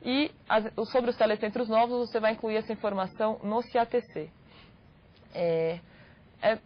E sobre os telecentros novos, você vai incluir essa informação no CIATC. É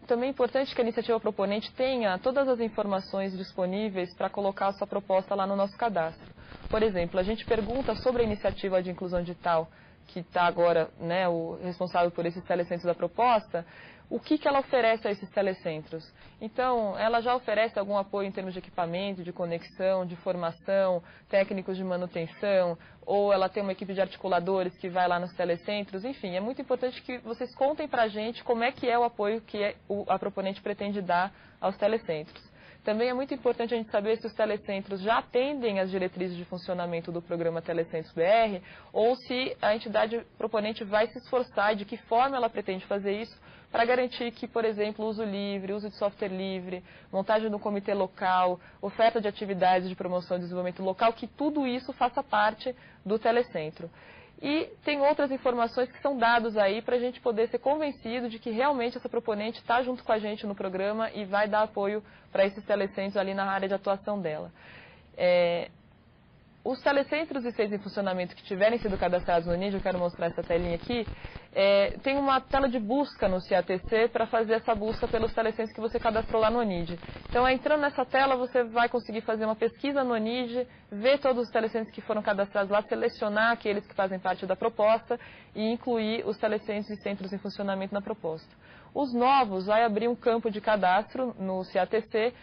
também importante que a iniciativa proponente tenha todas as informações disponíveis para colocar a sua proposta lá no nosso cadastro. Por exemplo, a gente pergunta sobre a iniciativa de inclusão digital, que está agora, né, o responsável por esses telecentros da proposta, o que ela oferece a esses telecentros. Então, ela já oferece algum apoio em termos de equipamento, de conexão, de formação, técnicos de manutenção, ou ela tem uma equipe de articuladores que vai lá nos telecentros, enfim, é muito importante que vocês contem para a gente como é que é o apoio que a proponente pretende dar aos telecentros. Também é muito importante a gente saber se os telecentros já atendem as diretrizes de funcionamento do programa Telecentros BR ou se a entidade proponente vai se esforçar e de que forma ela pretende fazer isso para garantir que, por exemplo, uso livre, uso de software livre, montagem do comitê local, oferta de atividades de promoção e desenvolvimento local, que tudo isso faça parte do telecentro. E tem outras informações que são dados aí para a gente poder ser convencido de que realmente essa proponente está junto com a gente no programa e vai dar apoio para esses telecentros ali na área de atuação dela. Os telecentros e seis em funcionamento que tiverem sido cadastrados no NID, eu quero mostrar essa telinha aqui, tem uma tela de busca no CIATC para fazer essa busca pelos telecentros que você cadastrou lá no NID. Então, entrando nessa tela, você vai conseguir fazer uma pesquisa no NID, ver todos os telecentros que foram cadastrados lá, selecionar aqueles que fazem parte da proposta e incluir os telecentros e centros em funcionamento na proposta. Os novos, vai abrir um campo de cadastro no CIATC.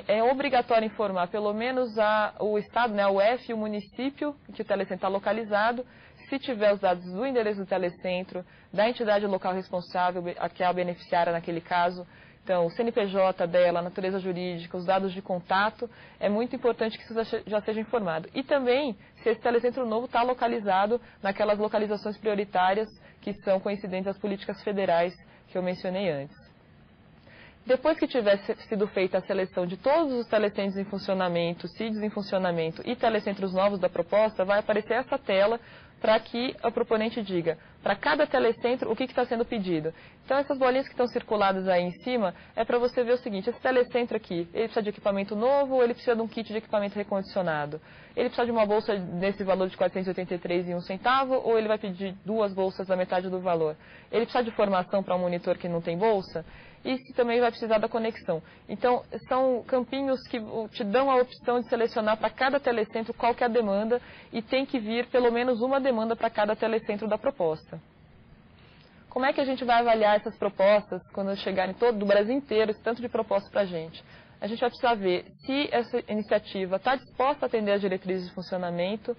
É obrigatório informar pelo menos o estado, né, a UF e o município que o telecentro está localizado, se tiver os dados do endereço do telecentro, da entidade local responsável, que é a beneficiária naquele caso, então o CNPJ dela, a natureza jurídica, os dados de contato, é muito importante que isso já seja informado. E também se esse telecentro novo está localizado naquelas localizações prioritárias que são coincidentes às políticas federais que eu mencionei antes. Depois que tiver sido feita a seleção de todos os telecentros em funcionamento, CIDs em funcionamento e telecentros novos da proposta, vai aparecer essa tela para que o proponente diga para cada telecentro o que está sendo pedido. Então, essas bolinhas que estão circuladas aí em cima é para você ver o seguinte: esse telecentro aqui, ele precisa de equipamento novo ou ele precisa de um kit de equipamento recondicionado? Ele precisa de uma bolsa nesse valor de R$ 483,01 ou ele vai pedir duas bolsas da metade do valor? Ele precisa de formação para um monitor que não tem bolsa? E se também vai precisar da conexão. Então, são campinhos que te dão a opção de selecionar para cada telecentro qual que é a demanda e tem que vir pelo menos uma demanda para cada telecentro da proposta. Como é que a gente vai avaliar essas propostas quando chegarem do Brasil inteiro, esse tanto de proposta para a gente? A gente vai precisar ver se essa iniciativa está disposta a atender as diretrizes de funcionamento,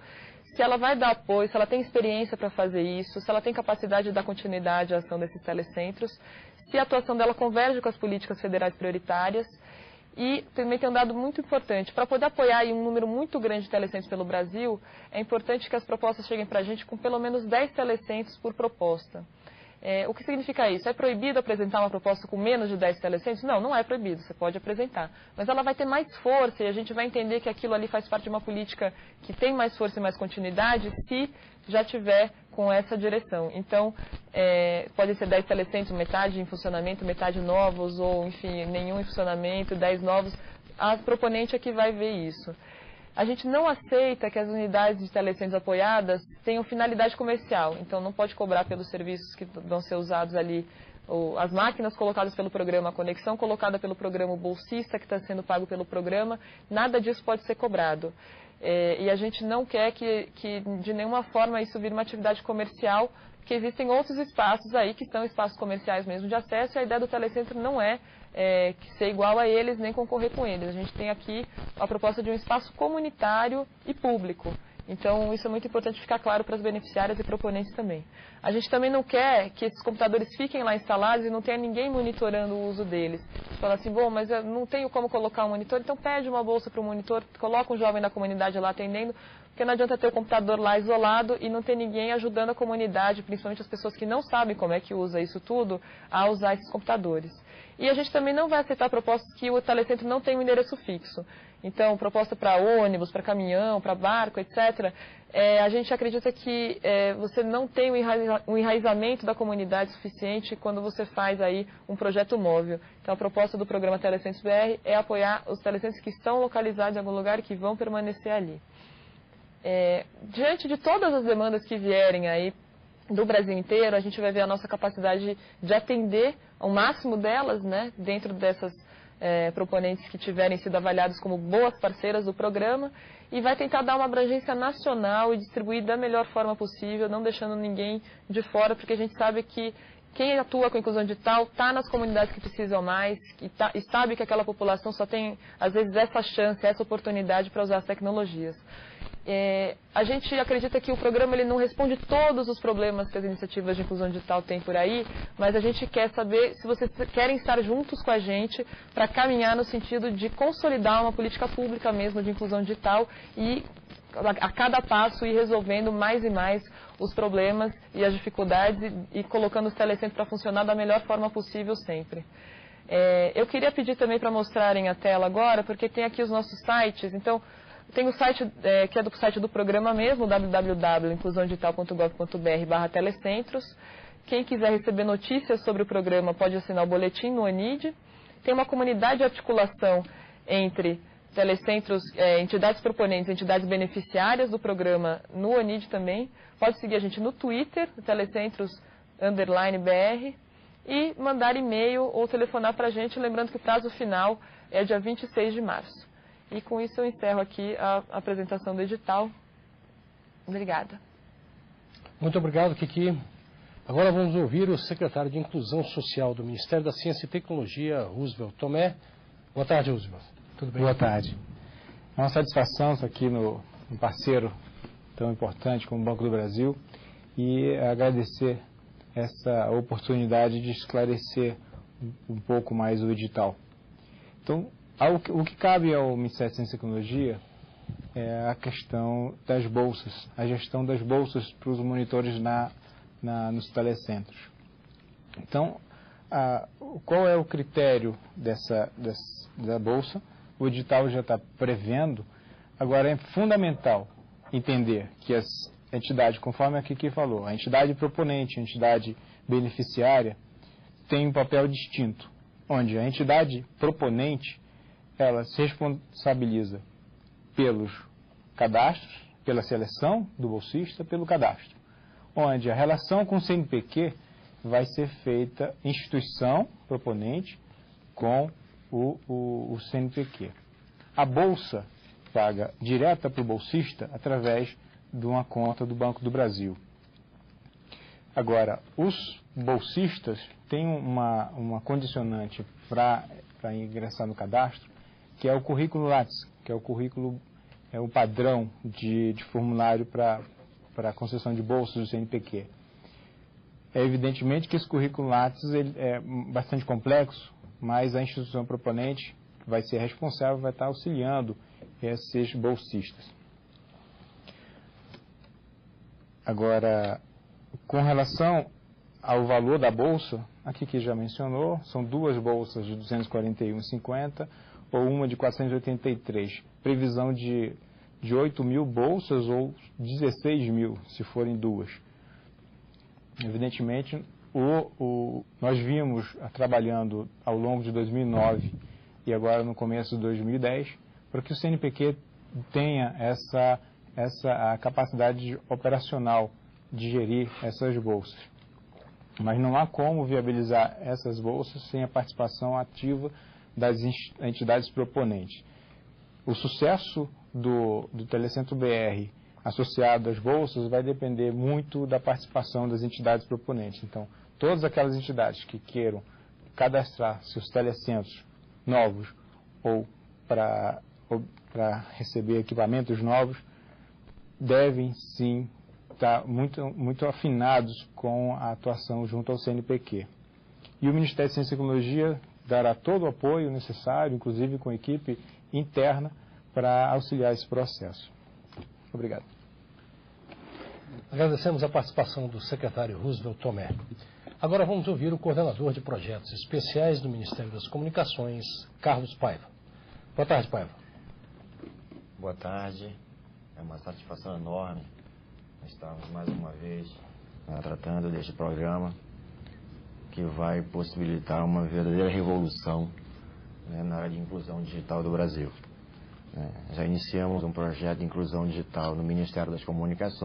se ela vai dar apoio, se ela tem experiência para fazer isso, se ela tem capacidade de dar continuidade à ação desses telecentros, se a atuação dela converge com as políticas federais prioritárias. E também tem um dado muito importante: para poder apoiar aí um número muito grande de telecentros pelo Brasil, é importante que as propostas cheguem para a gente com pelo menos 10 telecentros por proposta. O que significa isso? É proibido apresentar uma proposta com menos de 10 telecentros? Não, não é proibido, você pode apresentar. Mas ela vai ter mais força e a gente vai entender que aquilo ali faz parte de uma política que tem mais força e mais continuidade se já tiver com essa direção. Então, pode ser 10 telecentros, metade em funcionamento, metade novos, ou enfim, nenhum em funcionamento, 10 novos. A proponente é que vai ver isso. A gente não aceita que as unidades de telecentros apoiadas tenham finalidade comercial, então não pode cobrar pelos serviços que vão ser usados ali, as máquinas colocadas pelo programa, a conexão colocada pelo programa, o bolsista que está sendo pago pelo programa, nada disso pode ser cobrado. E a gente não quer que de nenhuma forma isso vire uma atividade comercial, porque existem outros espaços aí que são espaços comerciais mesmo de acesso, e a ideia do telecentro não é ser igual a eles, nem concorrer com eles. A gente tem aqui a proposta de um espaço comunitário e público. Então, isso é muito importante ficar claro para as beneficiárias e proponentes também. A gente também não quer que esses computadores fiquem lá instalados e não tenha ninguém monitorando o uso deles. Você fala assim, bom, mas eu não tenho como colocar um monitor, então pede uma bolsa para o monitor, coloca um jovem da comunidade lá atendendo, porque não adianta ter o computador lá isolado e não ter ninguém ajudando a comunidade, principalmente as pessoas que não sabem como é que usa isso tudo, a usar esses computadores. E a gente também não vai aceitar propostas que o telecentro não tem um endereço fixo. Então, proposta para ônibus, para caminhão, para barco, etc. A gente acredita que você não tem um enraizamento da comunidade suficiente quando você faz aí um projeto móvel. Então, a proposta do programa Telecentros BR é apoiar os telecentros que estão localizados em algum lugar e que vão permanecer ali. Diante de todas as demandas que vierem aí do Brasil inteiro, a gente vai ver a nossa capacidade de atender ao máximo delas, né, dentro dessas proponentes que tiverem sido avaliadas como boas parceiras do programa, e vai tentar dar uma abrangência nacional e distribuir da melhor forma possível, não deixando ninguém de fora, porque a gente sabe que quem atua com a inclusão digital está nas comunidades que precisam mais e sabe que aquela população só tem, às vezes, essa chance, essa oportunidade para usar as tecnologias. A gente acredita que o programa ele não responde todos os problemas que as iniciativas de inclusão digital têm por aí, mas a gente quer saber se vocês querem estar juntos com a gente para caminhar no sentido de consolidar uma política pública mesmo de inclusão digital e a cada passo ir resolvendo mais e mais os problemas e as dificuldades e colocando os telecentros para funcionar da melhor forma possível sempre. Eu queria pedir também para mostrarem a tela agora, porque tem aqui os nossos sites. Então, tem o site, que é do site do programa mesmo, www.inclusãodigital.gov.br/telecentros. Quem quiser receber notícias sobre o programa pode assinar o boletim no ONID. Tem uma comunidade de articulação entre telecentros, entidades proponentes, entidades beneficiárias do programa no ONID também. Pode seguir a gente no Twitter, telecentros_BR, e mandar e-mail ou telefonar para a gente, lembrando que o prazo final é dia 26 de março. E com isso eu encerro aqui a apresentação do edital. Obrigada. Muito obrigado, Kiki. Agora vamos ouvir o secretário de Inclusão Social do Ministério da Ciência e Tecnologia, Roosevelt Tomé. Boa tarde, Roosevelt. Tudo bem? Boa tarde. É uma satisfação estar aqui no parceiro tão importante como o Banco do Brasil e agradecer essa oportunidade de esclarecer um pouco mais o edital. Então, o que cabe ao Ministério da Ciência e Tecnologia é a questão das bolsas, a gestão das bolsas para os monitores nos telecentros. Então, qual é o critério da bolsa? O edital já está prevendo. Agora, é fundamental entender que as entidades, conforme a Kiki falou, a entidade proponente, a entidade beneficiária, tem um papel distinto, onde a entidade proponente ela se responsabiliza pelos cadastros, pela seleção do bolsista, pelo cadastro, onde a relação com o CNPq vai ser feita instituição proponente com o CNPq. A bolsa paga direta para o bolsista através de uma conta do Banco do Brasil. Agora, os bolsistas têm uma condicionante para ingressar no cadastro, que é o currículo Lattes, que é o padrão de formulário para a concessão de bolsas do CNPq. É evidentemente que esse currículo Lattes ele é bastante complexo, mas a instituição proponente vai ser responsável, vai estar auxiliando esses bolsistas. Agora, com relação ao valor da bolsa, aqui que já mencionou, são duas bolsas de R$ 241,50 ou uma de R$ 483. Previsão de 8 mil bolsas ou 16 mil, se forem duas. Evidentemente, nós vimos trabalhando ao longo de 2009 e agora no começo de 2010, para que o CNPq tenha a capacidade operacional de gerir essas bolsas. Mas não há como viabilizar essas bolsas sem a participação ativa das entidades proponentes. O sucesso do Telecentro BR associado às bolsas vai depender muito da participação das entidades proponentes. Então, todas aquelas entidades que queiram cadastrar seus telecentros novos ou para receber equipamentos novos devem sim estar muito afinados com a atuação junto ao CNPq. E o Ministério da Ciência e Tecnologia dará todo o apoio necessário, inclusive com equipe interna, para auxiliar esse processo. Obrigado. Agradecemos a participação do secretário Roosevelt Tomé. Agora vamos ouvir o coordenador de projetos especiais do Ministério das Comunicações, Carlos Paiva. Boa tarde, Paiva. Boa tarde. É uma satisfação enorme estarmos mais uma vez tratando deste programa que vai possibilitar uma verdadeira revolução na área de inclusão digital do Brasil. Já iniciamos um projeto de inclusão digital no Ministério das Comunicações.